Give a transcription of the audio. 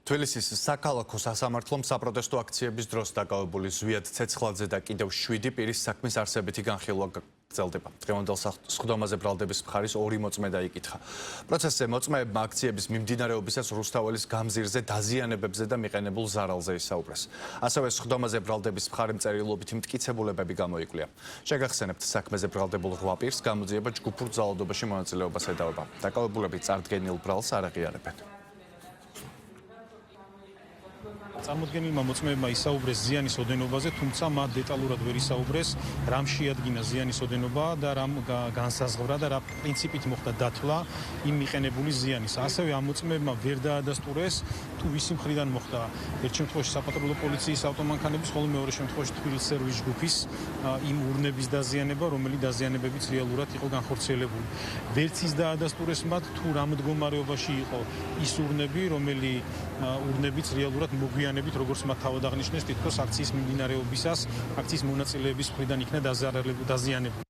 თბილისის საქალაქო სასამართლომ საპროტესტო აქციების დროს დაკავებული ზვიად ცეცხლაძე და კიდევ 7 პირის საქმის არსებითი განხილვა გრძელდება. დღევანდელ სხდომაზე ბრალდების მხარის 2 მოწმე დაიკითხა. პროცესზე მოწმეებმა აქციების მიმდინარეობისას რუსთაველის გამზირზე დაზიანებებზე და მიყენებულ ზარალზე ისაუბრეს. ასევე სხდომაზე ბრალდების მხარემ წერილობითი მტკიცებულებები გამოიკვლია. შეგახსენებთ, საქმეზე ბრალდებულ 8 პირს გამოძიება ჯგუფურ ძალადობაში მონაწილეობას ედავება. დაკავებულები წარდგენილ ბრალს არ აღიარებენ. წარმოდგენილმა მოწმეებმა ისაუბრეს ზიანის ოდენობაზე, თუმცა მათ დეტალურად ვერ ისაუბრეს, რამ შეადგინა ზიანის ოდენობა და რამ განსაზღვრა და რა პრინციპით მოხდა დათვლა იმ მიყენებული ზიანის. ასევე ამ მოწმეებმა ვერ დაადასტურეს, თუ ვისი მხრიდან მოხდა ერთ შემთხვევაში საპატრულო პოლიციის ავტომანქანების, ხოლო მეორე შემთხვევაში თბილისის სერვის ჯგუფის იმ ურნების დაზიანება, რომელიც დაზიანებებიც რეალურად იყო განხორციელებული. ვერც ის დაადასტურეს მათ, თუ რა მდგომარეობაში იყო ის ურნები, რომელიც ურნებიც რეალურად მოგვიანებით, როგორც მათ თავად აღნიშნეს, თითქოს აქციის მიმდინარეობისას, აქციის მონაწილეების მხრიდან იქნა დაზიანებული.